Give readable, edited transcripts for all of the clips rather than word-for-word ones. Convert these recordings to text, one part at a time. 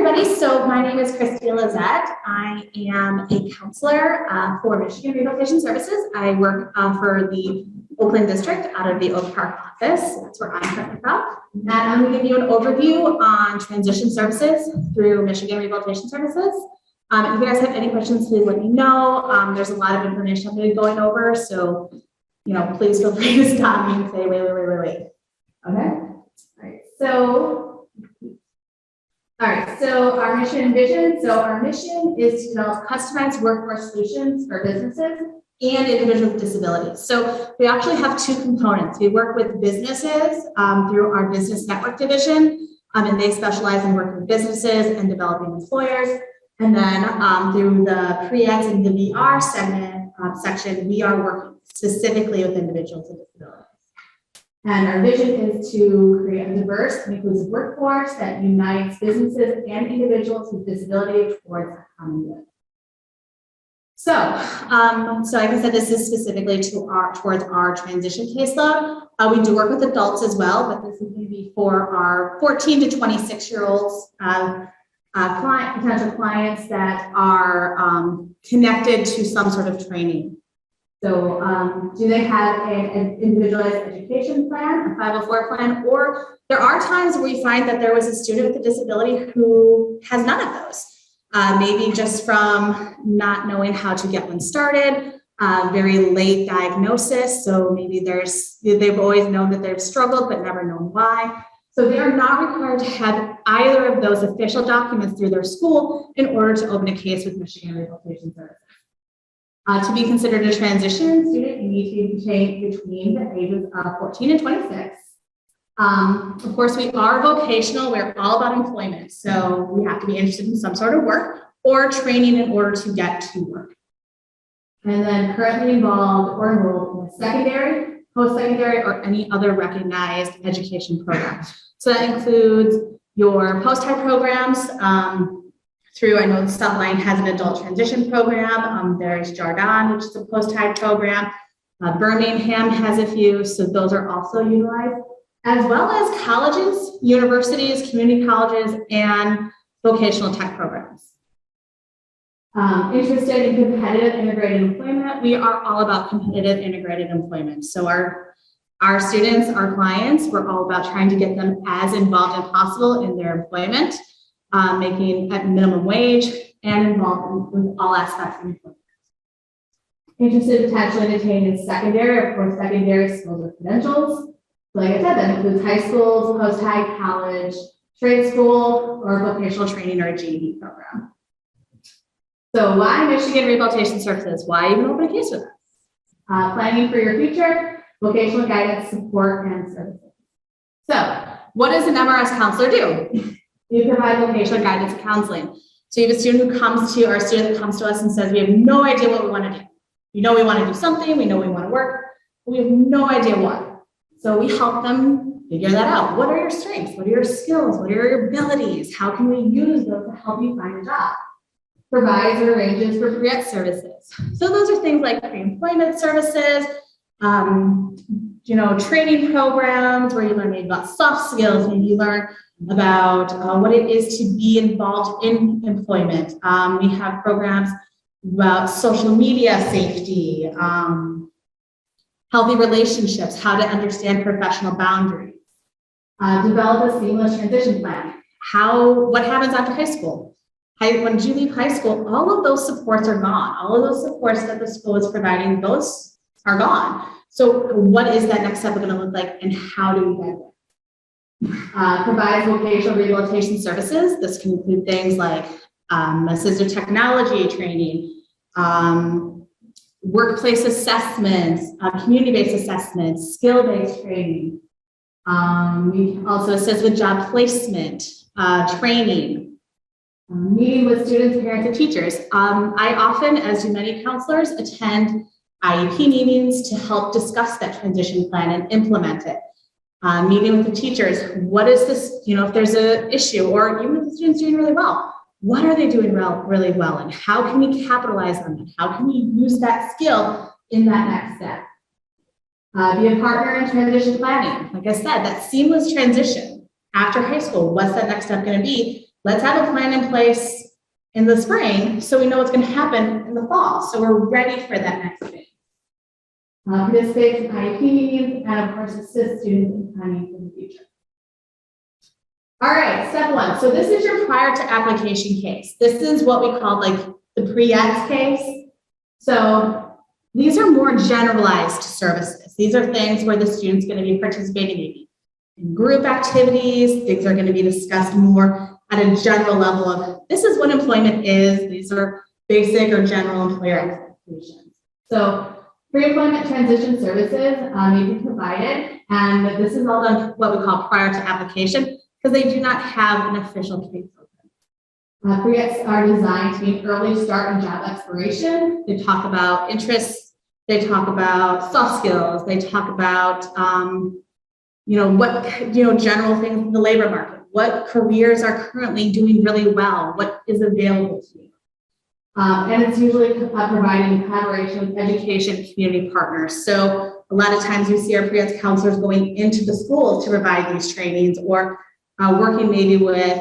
everybody. So my name is Christy Lizette. I am a counselor for Michigan Rehabilitation Services. I work for the Oakland District out of the Oak Park office. That's where I'm currently from. And I'm going to give you an overview on transition services through Michigan Rehabilitation Services. If you guys have any questions, please let me know. There's a lot of information I'm going to be going over, so please feel free to stop me and say, wait. Okay. All right. So our mission and vision. So our mission is to develop customized workforce solutions for businesses and individuals with disabilities. So we actually have two components. We work with businesses through our business network division, and they specialize in working with businesses and developing employers. And then through the pre-eds and the VR segment section, we are working specifically with individuals with disabilities. And our vision is to create a diverse and inclusive workforce that unites businesses and individuals with disability towards a common good. So, like I said, this is specifically towards our transition caseload. We do work with adults as well, but this is going to be for our 14 to 26-year-olds, potential clients that are connected to some sort of training. So do they have an individualized education plan, a 504 plan, or there are times where we find that there was a student with a disability who has none of those. Maybe just from not knowing how to get one started, very late diagnosis. So maybe they've always known that they've struggled, but never known why. So they are not required to have either of those official documents through their school in order to open a case with Michigan Rehabilitation Services. To be considered a transition student, you need to be between the ages of 14 and 26. Of course, we are vocational. We're all about employment. So we have to be interested in some sort of work or training in order to get to work. And then currently involved or enrolled in a secondary, post-secondary, or any other recognized education program. So that includes your post-high programs, I know the Southline has an adult transition program. There's Jargon, which is a post-high program. Birmingham has a few, so those are also utilized, as well as colleges, universities, community colleges, and vocational tech programs. Interested in competitive integrated employment, we are all about competitive integrated employment. So our students, our clients, we're all about trying to get them as involved as possible in their employment. Making at minimum wage and involved with all aspects of employment. Interested potentially in attaining secondary or post-secondary skills or credentials. So like I said, that includes high schools, post-high, college, trade school, or vocational training or a GED program. So why Michigan Rehabilitation Services? Why even open a case with us? Planning for your future, vocational guidance, support, and services. So what does an MRS counselor do? We provide vocational guidance and counseling. So you have a student who comes to, or a student that comes to us and says, we have no idea what we want to do. We know we want to do something, we know we want to work, but we have no idea what. So we help them figure that out. What are your strengths? What are your skills? What are your abilities? How can we use those to help you find a job? Provides or arranges for pre-ed services. So those are things like pre-employment services, training programs where you learn maybe about soft skills, maybe you learn about what it is to be involved in employment. We have programs about social media safety, healthy relationships, how to understand professional boundaries, develop a seamless transition plan. What happens after high school? When you leave high school, all of those supports are gone. All of those supports that the school is providing, those are gone. So what is that next step going to look like, and how do we get there? Provides vocational rehabilitation services. This can include things like assistive technology training, workplace assessments, community-based assessments, skill-based training. We also assist with job placement, training, meeting with students, parents, and teachers. I often, as do many counselors, attend IEP meetings to help discuss that transition plan and implement it. Meeting with the teachers, what is this, if there's an issue, or even if the student's doing really well, what are they doing really well, and how can we capitalize on that? How can we use that skill in that next step? Be a partner in transition planning. Like I said, that seamless transition after high school, what's that next step going to be? let's have a plan in place in the spring so we know what's going to happen in the fall. So we're ready for that next phase. Participate in IEPs, and of course, assist students in planning for the future. All right, step one. So this is your prior to application case. This is what we call like the pre-ETS case. So these are more generalized services. These are things where the student's going to be participating maybe in group activities. Things are going to be discussed more at a general level of this is what employment is. These are basic or general employer expectations. So pre-employment transition services may be provided, and this is all done what we call prior to application because they do not have an official case open. Pre-ETS are designed to mean early start and job exploration. They talk about interests. They talk about soft skills. They talk about general things in the labor market. What careers are currently doing really well? What is available to you? And it's usually providing collaboration with education community partners. So a lot of times we see our pre-ETS counselors going into the schools to provide these trainings, or working maybe with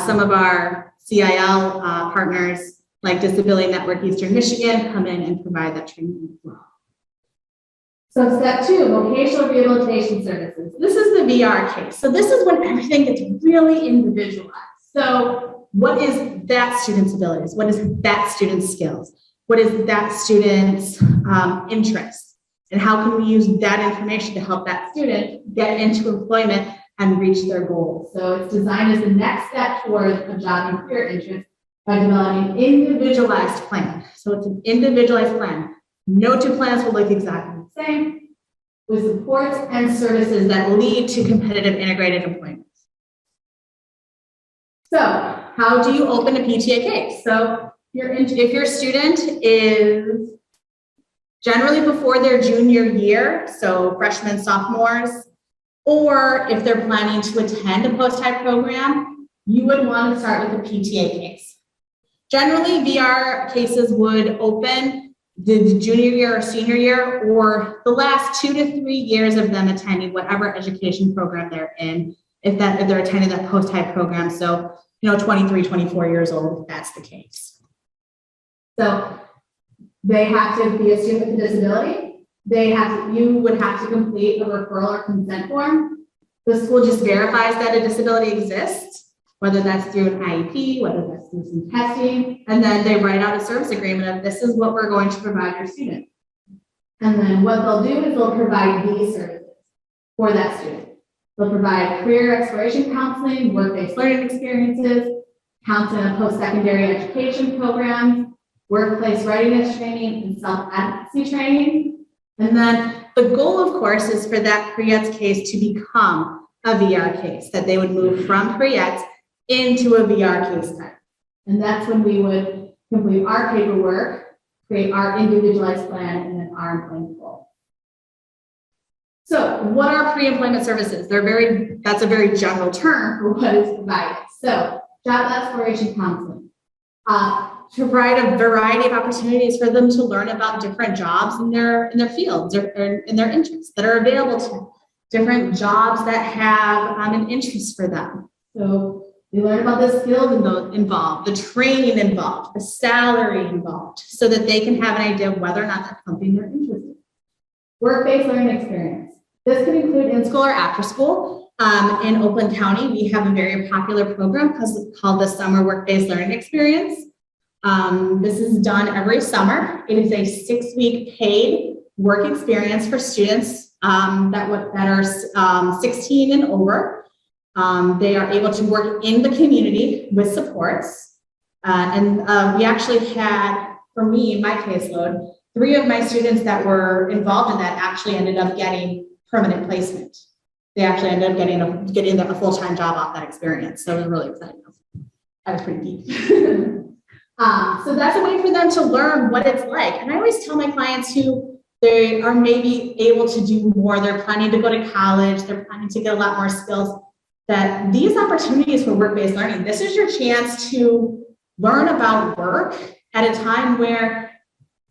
some of our CIL partners like Disability Network Eastern Michigan come in and provide that training as well. So step two, vocational rehabilitation services. This is the VR case. So this is when everything gets really individualized. So what is that student's abilities? What is that student's skills? What is that student's interests? And how can we use that information to help that student get into employment and reach their goals? So it's designed as the next step towards a job and career interest by developing an individualized plan. So it's an individualized plan. No two plans will look exactly the same, with supports and services that lead to competitive integrated employment. So how do you open a PTA case? So if your student is generally before their junior year, so freshmen, sophomores, or if they're planning to attend a post-type program, you would want to start with a PTA case. Generally, VR cases would open the junior year or senior year, or the last 2 to 3 years of them attending whatever education program they're in, if they're attending that post-type program. So, 23, 24 years old, if that's the case. So they have to be a student with a disability. You would have to complete a referral or consent form. The school just verifies that a disability exists, whether that's through an IEP, whether that's through some testing, and then they write out a service agreement of this is what we're going to provide your student. And then what they'll do is they'll provide these services for that student. They'll provide career exploration counseling, work-based learning experiences, counseling and post-secondary education programs, workplace readiness training, and self-advocacy training. And then the goal, of course, is for that pre-ETS case to become a VR case, that they would move from pre-ETS into a VR case type. And that's when we would complete our paperwork, create our individualized plan, and then our employment goal. So what are pre-employment services? That's a very general term for what is provided. So job exploration counseling. To provide a variety of opportunities for them to learn about different jobs in their fields or in their interests that are available to them. Different jobs that have an interest for them. So they learn about the skills involved, the training involved, the salary involved, so that they can have an idea of whether or not that's something they're interested in. Work-based learning experience. This can include in-school or after-school. In Oakland County, we have a very popular program called the Summer Work-Based Learning Experience. This is done every summer. It is a 6-week paid work experience for students that are 16 and over. They are able to work in the community with supports. We actually had, for me, in my caseload, 3 of my students that were involved in that actually ended up getting permanent placement. They actually ended up getting a full-time job off that experience. So it was really exciting. I was pretty deep. So that's a way for them to learn what it's like. And I always tell my clients who they are maybe able to do more, they're planning to go to college, they're planning to get a lot more skills, that these opportunities for work-based learning, this is your chance to learn about work at a time where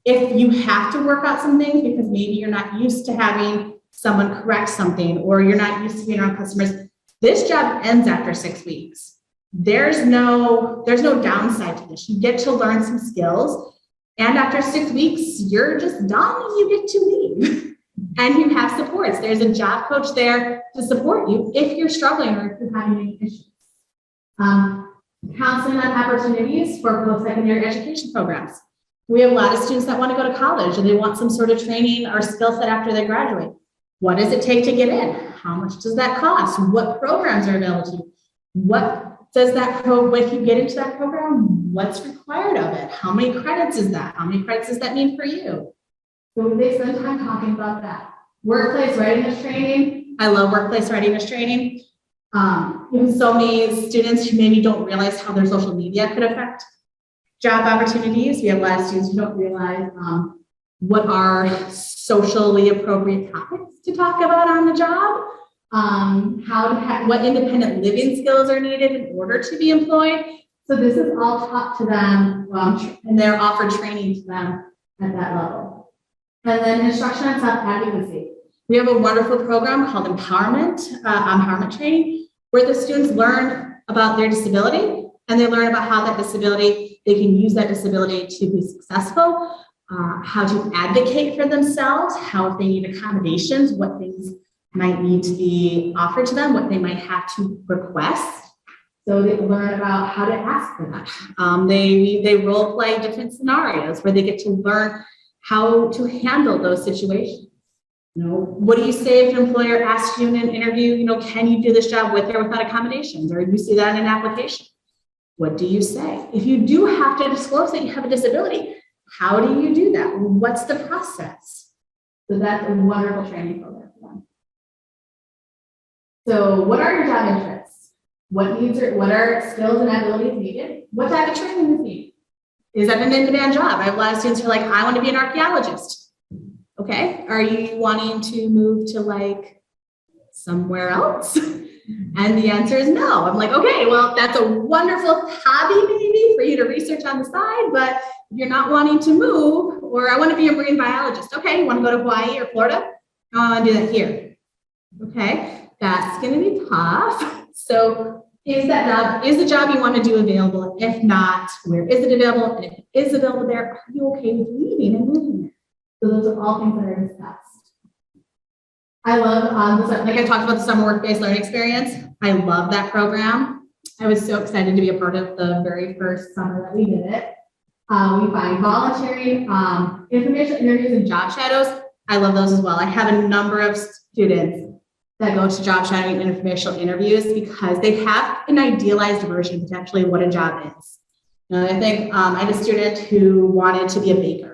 if you have to work out some things because maybe you're not used to having someone correct something or you're not used to being around customers, this job ends after 6 weeks. there's no downside to this. You get to learn some skills, and after 6 weeks, you're just done and you get to leave. And you have supports. There's a job coach there to support you if you're struggling or if you're having any issues. Counseling on opportunities for post-secondary education programs. We have a lot of students that want to go to college and they want some sort of training or skill set after they graduate. What does it take to get in? How much does that cost? What programs are available to you? What does that if you get into that program, what's required of it? How many credits is that? How many credits does that mean for you? So they spend time talking about that. Workplace readiness training. I love workplace readiness training. So many students who maybe don't realize how their social media could affect job opportunities. We have a lot of students who don't realize what are socially appropriate topics to talk about on the job, what independent living skills are needed in order to be employed. So this is all taught to them, and they're offered training to them at that level. And then instruction on self-advocacy. We have a wonderful program called empowerment training, where the students learn about their disability and they learn about how they can use that disability to be successful, how to advocate for themselves, how if they need accommodations, what things might need to be offered to them, what they might have to request. So they learn about how to ask for that. They role play different scenarios where they get to learn how to handle those situations. What do you say if an employer asks you in an interview, can you do this job with or without accommodations? Or you see that in an application. What do you say? If you do have to disclose that you have a disability, how do you do that? What's the process? So that's a wonderful training program for them. So what are your job interests? What are skills and abilities needed? What type of training is needed? Is that an in-demand job? I have a lot of students who are like, I want to be an archaeologist. Okay, are you wanting to move to somewhere else? And the answer is no. I'm like, okay, well, that's a wonderful hobby maybe for you to research on the side, but if you're not wanting to move, or I want to be a marine biologist. Okay, you want to go to Hawaii or Florida? I want to do that here. Okay, that's going to be tough. So is the job you want to do available? If not, where is it available? And if it is available there, are you okay with leaving and moving there? So those are all things that are discussed. I love, like I talked about the summer work-based learning experience. I love that program. I was so excited to be a part of the very first summer that we did it. We find volunteering, informational interviews, and job shadows. I love those as well. I have a number of students that go to job shadowing and informational interviews because they have an idealized version potentially of what a job is. I think I had a student who wanted to be a baker.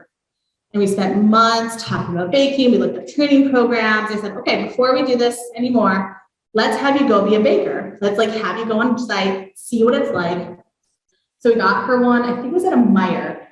And we spent months talking about baking. We looked at training programs. I said, okay, before we do this anymore, let's have you go be a baker. Let's have you go on site, see what it's like. So we got her one, I think it was at a Meijer.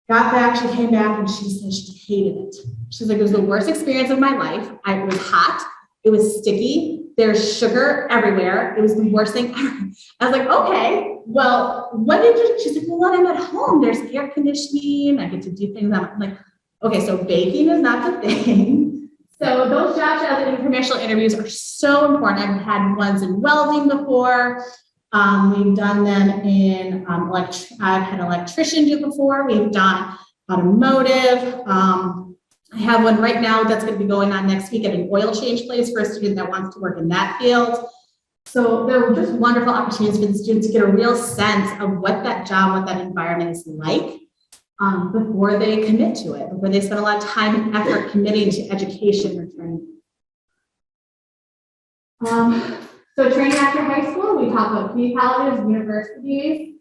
Got back, she came back and she said she hated it. She's like, it was the worst experience of my life. It was hot, it was sticky, there's sugar everywhere. It was the worst thing ever. I was like, okay, well, what did you, she's like, well, when I'm at home, there's air conditioning, I get to do things. I'm like, okay, so baking is not the thing. So those job shadows and informational interviews are so important. I've had ones in welding before. We've done them in, I've had an electrician do before. We've done automotive. I have one right now that's going to be going on next week at an oil change place for a student that wants to work in that field. So they're just wonderful opportunities for the students to get a real sense of what that job, what that environment is like before they commit to it, before they spend a lot of time and effort committing to education or training. So training after high school, we talk about community colleges, universities,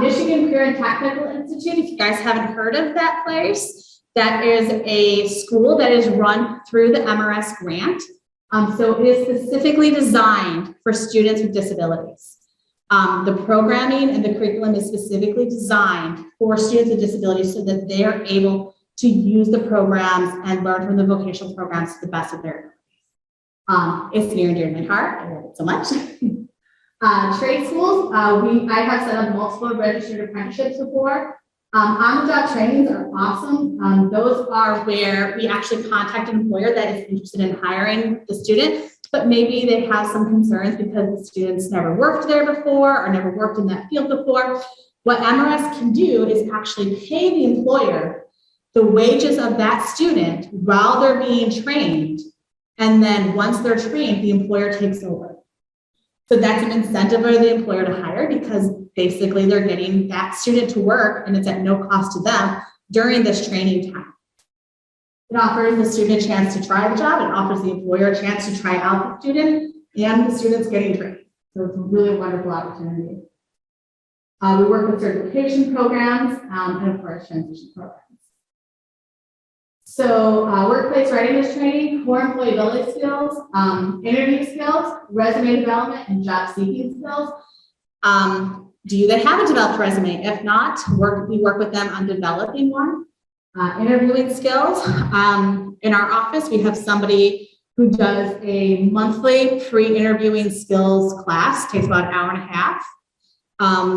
Michigan Career and Technical Institute. If you guys haven't heard of that place, that is a school that is run through the MRS grant. So it is specifically designed for students with disabilities. The programming and the curriculum is specifically designed for students with disabilities so that they are able to use the programs and learn from the vocational programs to the best of their abilities. It's near and dear to my heart. I love it so much. Trade schools, I have set up multiple registered apprenticeships before. On-the-job trainings are awesome. Those are where we actually contact an employer that is interested in hiring the student, but maybe they have some concerns because the students never worked there before or never worked in that field before. What MRS can do is actually pay the employer the wages of that student while they're being trained. And then once they're trained, the employer takes over. So that's an incentive for the employer to hire, because basically they're getting that student to work and it's at no cost to them during this training time. It offers the student a chance to try the job. It offers the employer a chance to try out the student, and the student's getting trained. So it's a really wonderful opportunity. We work with certification programs and of course transition programs. So workplace readiness training, core employability skills, interview skills, resume development, and job seeking skills. Do they have a developed resume? If not, we work with them on developing one. Interviewing skills. In our office, we have somebody who does a monthly pre-interviewing skills class, takes about an hour and a half,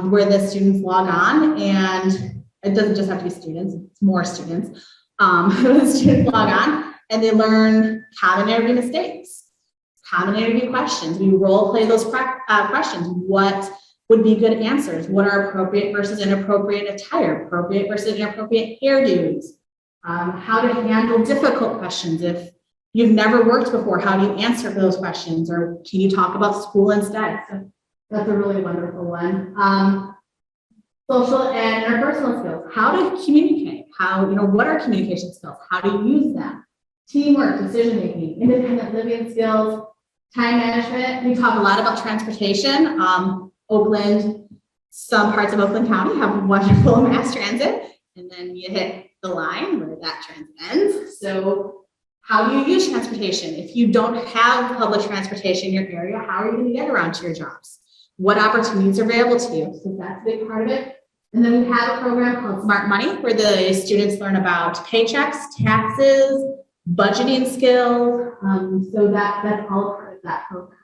where the students log on, and it doesn't just have to be students, it's more students. The students log on and they learn common interview mistakes, common interview questions. We role play those questions. What would be good answers? What are appropriate versus inappropriate attire, appropriate versus inappropriate hairdos? How to handle difficult questions. If you've never worked before, how do you answer those questions? Or can you talk about school instead? So that's a really wonderful one. Social and interpersonal skills. How to communicate. What are communication skills? How to use them? Teamwork, decision making, independent living skills, time management. We talk a lot about transportation. Oakland, some parts of Oakland County have wonderful mass transit, and then you hit the line where that transit ends. So how do you use transportation? If you don't have public transportation in your area, how are you going to get around to your jobs? What opportunities are available to you? So that's a big part of it. And then we have a program called Smart Money, where the students learn about paychecks, taxes, budgeting skills. So that's all part of that program.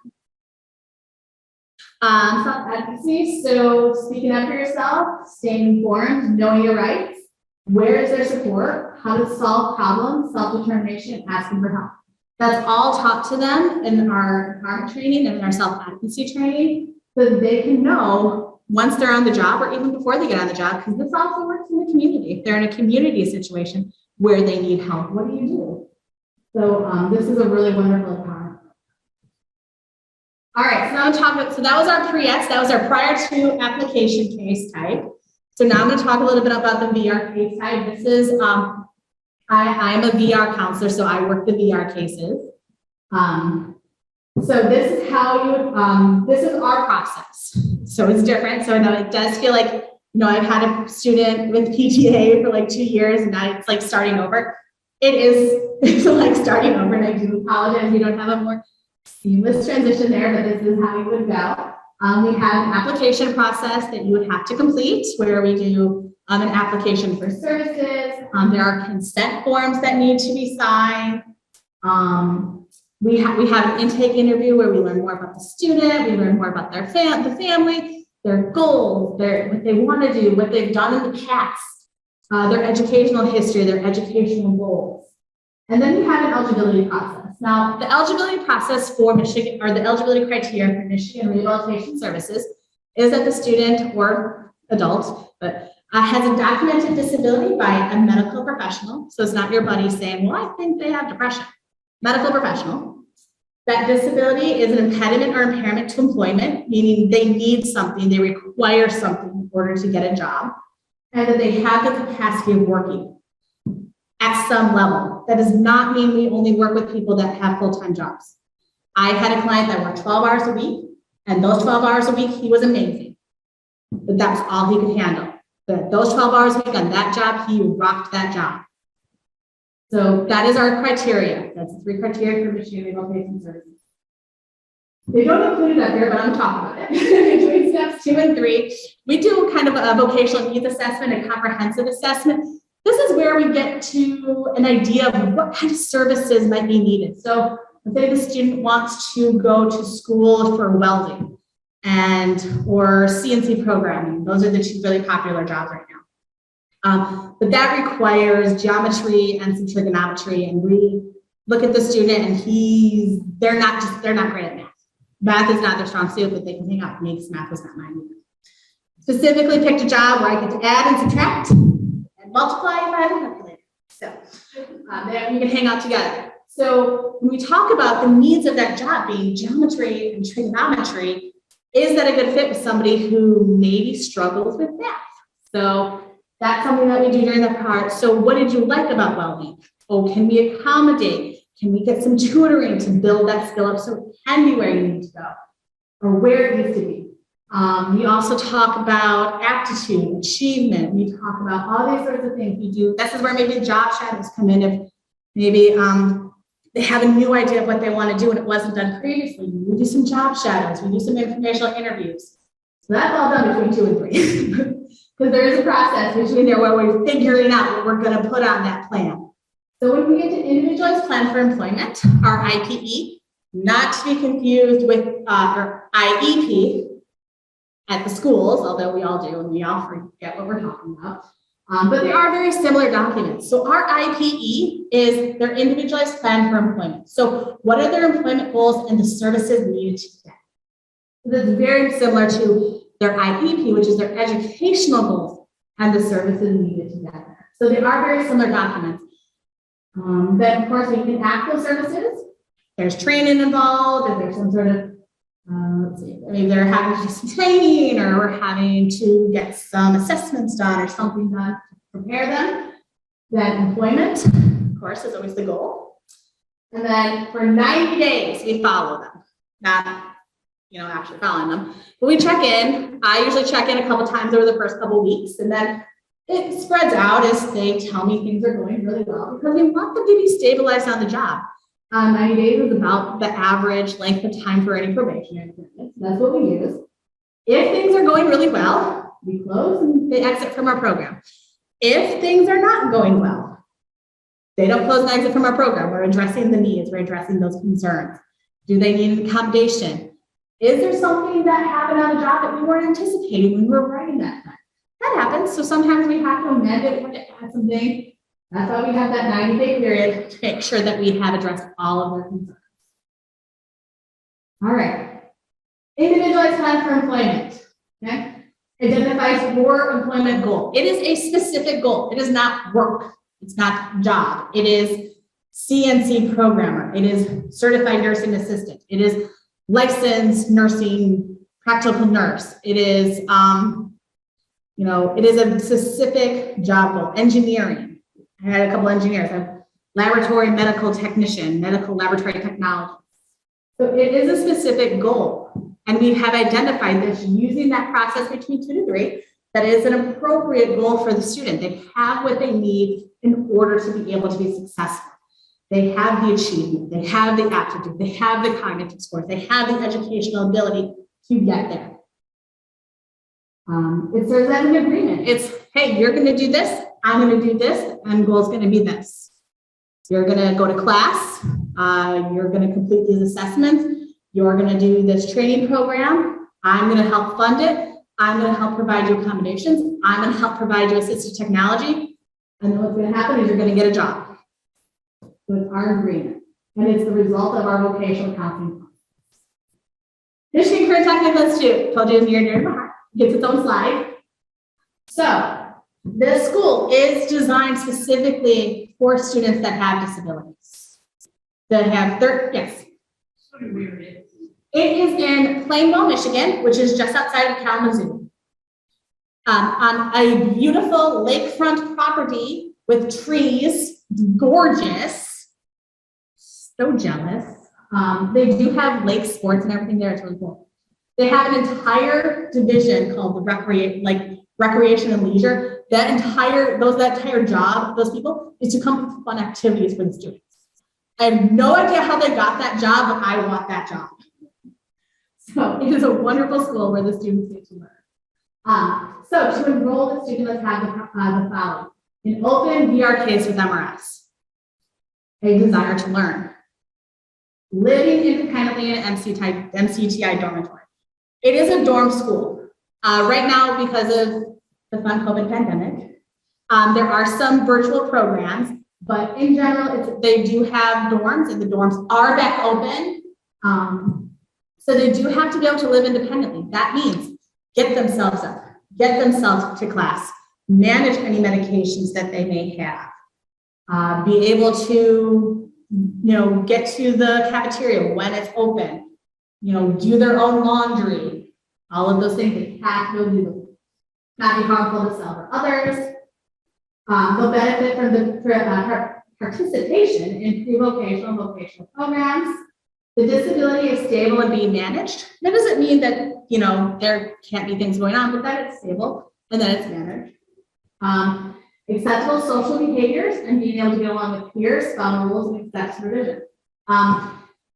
Self-advocacy, so speaking up for yourself, staying informed, knowing your rights, where is their support, how to solve problems, self-determination, asking for help. That's all taught to them in our empowerment training and in our self-advocacy training, so that they can know once they're on the job or even before they get on the job, because this also works in the community. If they're in a community situation where they need help, what do you do? So this is a really wonderful empowerment. All right, so now I'm talking about, so that was our pre-ETS, that was our prior to application case type. So now I'm going to talk a little bit about the VR case type. This is, I am a VR counselor, so I work the VR cases. So this is how you, this is our process. So it's different. So now it does feel like, I've had a student with PTA for like 2 years and now it's like starting over. It's like starting over, and I do apologize. We don't have a more seamless transition there, but this is how you would go. We have an application process that you would have to complete, where we do an application for services. There are consent forms that need to be signed. We have an intake interview where we learn more about the student, we learn more about the family, their goals, what they want to do, what they've done in the past, their educational history, their educational goals. And then we have an eligibility process. Now, the eligibility process for Michigan, or the eligibility criteria for Michigan Rehabilitation Services, is that the student or adult has a documented disability by a medical professional. So it's not your buddy saying, well, I think they have depression. Medical professional. That disability is an impediment or impairment to employment, meaning they need something, they require something in order to get a job, and that they have the capacity of working at some level. That does not mean we only work with people that have full-time jobs. I had a client that worked 12 hours a week, and those 12 hours a week, he was amazing. But that's all he could handle. But those 12 hours a week on that job, he rocked that job. So that is our criteria. That's the 3 criteria for Michigan Rehabilitation Services. They don't include it up here, but I'm talking about it. Doing steps 2 and 3. We do kind of a vocational needs assessment, a comprehensive assessment. This is where we get to an idea of what kind of services might be needed. So let's say the student wants to go to school for welding or CNC programming. Those are the 2 really popular jobs right now. But that requires geometry and some trigonometry, and we look at the student and they're not great at math. Math is not their strong suit, but they can hang out. Makes math was not mine either. Specifically picked a job where I get to add and subtract and multiply by the calculator. So then we can hang out together. So when we talk about the needs of that job being geometry and trigonometry, is that a good fit with somebody who maybe struggles with math? So that's something that we do during the part. So what did you like about welding? Oh, can we accommodate? Can we get some tutoring to build that skill up so it can be where you need to go or where it needs to be? We also talk about aptitude, achievement. We talk about all these sorts of things we do. This is where maybe job shadows come in. If maybe they have a new idea of what they want to do and it wasn't done previously. We do some job shadows. We do some informational interviews. So that's all done between 2 and 3. Because there is a process between there where we're figuring out what we're going to put on that plan. So when we get to individualized plan for employment, our IPE, not to be confused with our IEP at the schools, although we all do and we all forget what we're talking about. But they are very similar documents. So our IPE is their individualized plan for employment. So what are their employment goals and the services needed to get? So that's very similar to their IEP, which is their educational goals and the services needed to get there. So they are very similar documents. Then of course we can act those services. There's training involved, if there's some sort of let's see, maybe they're having to do some training or we're having to get some assessments done or something done to prepare them. Then employment, of course, is always the goal. And then for 90 days, we follow them. Not, actually following them. But we check in. I usually check in a couple times over the first couple weeks. And then it spreads out as they tell me things are going really well because we want them to be stabilized on the job. 90 days is about the average length of time for any probationary period. That's what we use. If things are going really well, we close and they exit from our program. If things are not going well, they don't close and exit from our program. We're addressing the needs. We're addressing those concerns. Do they need an accommodation? Is there something that happened on the job that we weren't anticipating when we were writing that plan? That happens. So sometimes we have to amend it or add something. That's why we have that 90-day period to make sure that we have addressed all of their concerns. All right. Individualized plan for employment. Okay. Identifies your employment goal. It is a specific goal. It is not work. It's not job. It is CNC programmer. It is certified nursing assistant. It is licensed nursing practical nurse. It is, it is a specific job goal. Engineering. I had a couple engineers. I have laboratory medical technician, medical laboratory technology. So it is a specific goal. And we have identified this using that process between 2 to 3. That is an appropriate goal for the student. They have what they need in order to be able to be successful. They have the achievement, they have the aptitude, they have the cognitive scores, they have the educational ability to get there. It serves as an agreement. It's, hey, you're going to do this, I'm going to do this, and goal is going to be this. You're going to go to class, you're going to complete these assessments, you're going to do this training program, I'm going to help fund it, I'm going to help provide you accommodations, I'm going to help provide you assistive technology, and then what's going to happen is you're going to get a job. So it's our agreement, and it's the result of our vocational counseling process. Michigan Career Technical Institute, told you it's near and dear to my heart, gets its own slide. So the school is designed specifically for students that have disabilities. That have yes. It is in Plainwell, Michigan, which is just outside of Kalamazoo. On a beautiful lakefront property with trees, gorgeous. So jealous. They do have lake sports and everything there. It's really cool. They have an entire division called the recreation and leisure. That entire job, those people, is to come up with fun activities for the students. I have no idea how they got that job, but I want that job. So it is a wonderful school where the students get to learn. So to enroll the student, let's have the following. An open VR case with MRS. A desire to learn. Living independently in an MCTI dormitory. It is a dorm school. Right now, because of the fun COVID pandemic, there are some virtual programs. But in general, they do have dorms, and the dorms are back open. So they do have to be able to live independently. That means get themselves up, get themselves to class, manage any medications that they may have, be able to, get to the cafeteria when it's open, do their own laundry, all of those things. They have to do them. Not be harmful to self or others. They'll benefit from the participation in pre-vocational and vocational programs. The disability is stable and being managed. That doesn't mean that, there can't be things going on, but that it's stable and that it's managed. Acceptable social behaviors and being able to get along with peers, follow rules, and accept supervision.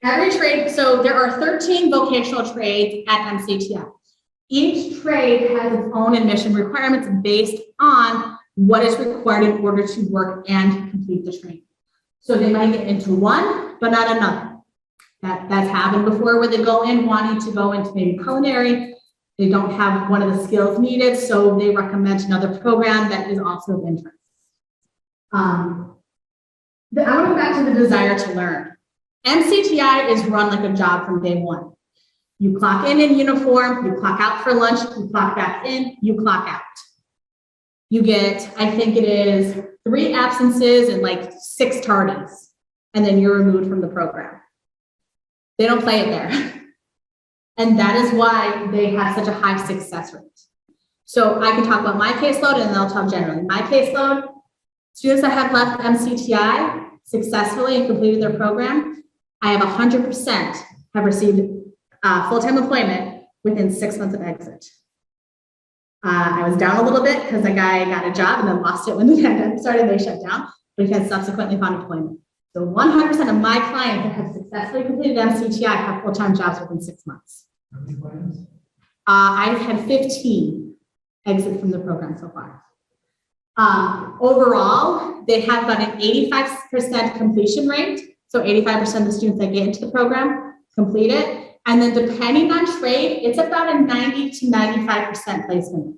Every trade, so there are 13 vocational trades at MCTI. Each trade has its own admission requirements based on what is required in order to work and complete the training. So they might get into one, but not another. That's happened before, where they go in wanting to go into maybe culinary. They don't have one of the skills needed, so they recommend another program that is also of interest. I want to go back to the desire to learn. MCTI is run like a job from day one. You clock in uniform, you clock out for lunch, you clock back in, you clock out. You get, I think it is 3 absences and like 6 tardies, and then you're removed from the program. They don't play it there. And that is why they have such a high success rate. So I can talk about my caseload, and then I'll talk generally. My caseload, students that have left MCTI successfully and completed their program, I have 100% have received full-time employment within 6 months of exit. I was down a little bit because the guy got a job and then lost it when the pandemic started. They shut down, but he has subsequently found employment. So 100% of my clients that have successfully completed MCTI have full-time jobs within 6 months. How many clients? I've had 15 exit from the program so far. Overall, they have about an 85% completion rate. So 85% of the students that get into the program complete it. And then depending on trade, it's about a 90 to 95% placement rate.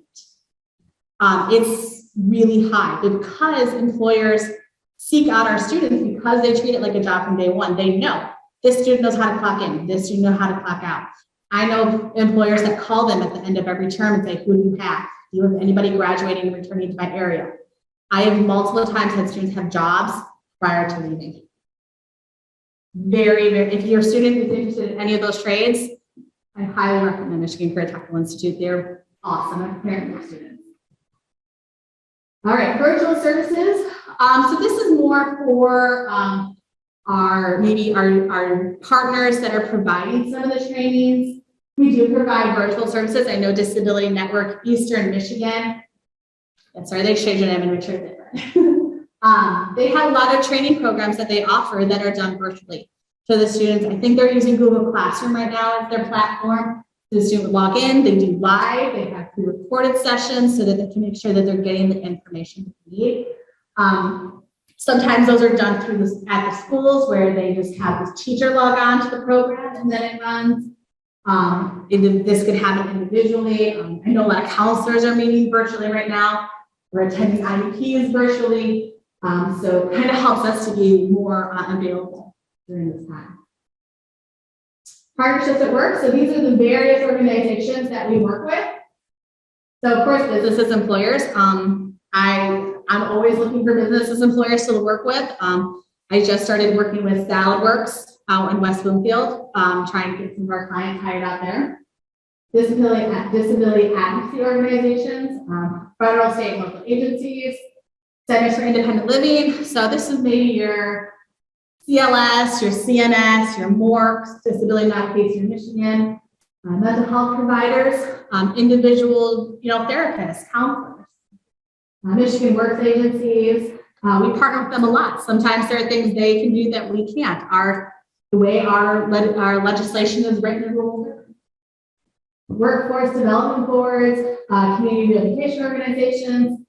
It's really high because employers seek out our students because they treat it like a job from day one. They know this student knows how to clock in, this student knows how to clock out. I know employers that call them at the end of every term and say, who do you have? Do you have anybody graduating and returning to my area? I have multiple times had students have jobs prior to leaving. Very, very, if your student is interested in any of those trades, I highly recommend Michigan Career Technical Institute. They're awesome at preparing their students. All right, virtual services. So this is more for our partners that are providing some of the trainings. We do provide virtual services. I know Disability Network Eastern Michigan. Sorry, they changed their name and returned it. They have a lot of training programs that they offer that are done virtually. So the students, I think they're using Google Classroom right now as their platform. The student would log in, they do live, they have pre-recorded sessions so that they can make sure that they're getting the information they need. Sometimes those are done through at the schools where they just have this teacher log on to the program and then it runs. This could happen individually. I know a lot of counselors are meeting virtually right now. We're attending IEPs virtually. So it kind of helps us to be more available during this time. Partnerships at work. So these are the various organizations that we work with. So of course, businesses, employers. I'm always looking for businesses, employers to work with. I just started working with Salad Works out in West Bloomfield, trying to get some of our clients hired out there. Disability advocacy organizations, federal, state, and local agencies, Centers for Independent Living. So this is maybe your CLS, your CNS, your MORCs, Disability Navigation Michigan, mental health providers, individual, therapists, counselors, Michigan Works agencies. We partner with them a lot. Sometimes there are things they can do that we can't. The way our legislation is written and rules. Workforce development boards, community rehabilitation organizations,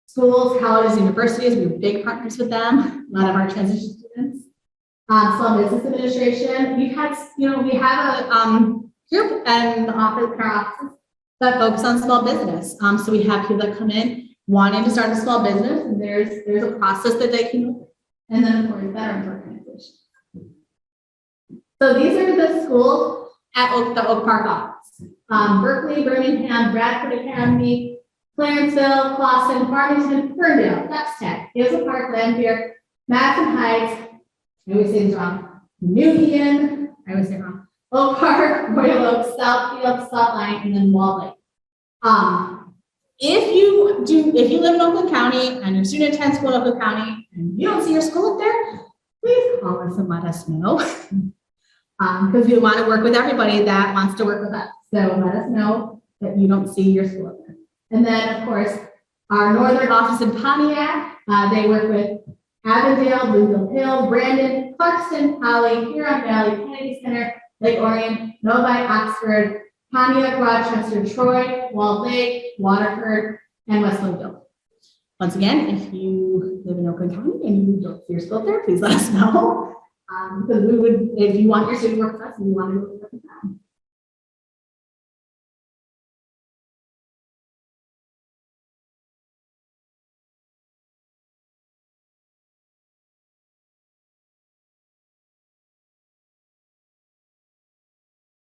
schools, colleges, universities. We have big partners with them. A lot of our transition students. Small Business Administration. We have a group and our offices that focus on small business. So we have people that come in wanting to start a small business, and there's a process that they can and then of course veterans organizations. So these are the schools at the Oak Park office. Berkeley, Birmingham, Bradford Academy, Clarenceville, Clawson, Farmington, Ferndale, Duxton, Hazel Park, Lanphier, Madison Heights, I always say this wrong, New Eden, I always say it wrong, Oak Park, Royal Oak, Southfield, Southline, and then Wall Lake. If you live in Oakland County and your student attends school in Oakland County and you don't see your school up there, please call us and let us know. Because we want to work with everybody that wants to work with us. So let us know that you don't see your school up there. And then, of course, our northern office in Pontiac, they work with Avondale, Bluefield Hill, Brandon, Clarkston, Holly, Huron Valley, Kennedy Center, Lake Orion, Novi, Oxford, Pontiac, Rochester, Troy, Walled Lake, Waterford, and West Bloomfield. Once again, if you live in Oakland County and you don't see your school there, please let us know. Because we would, if you want your student to work with us, we want to work with them.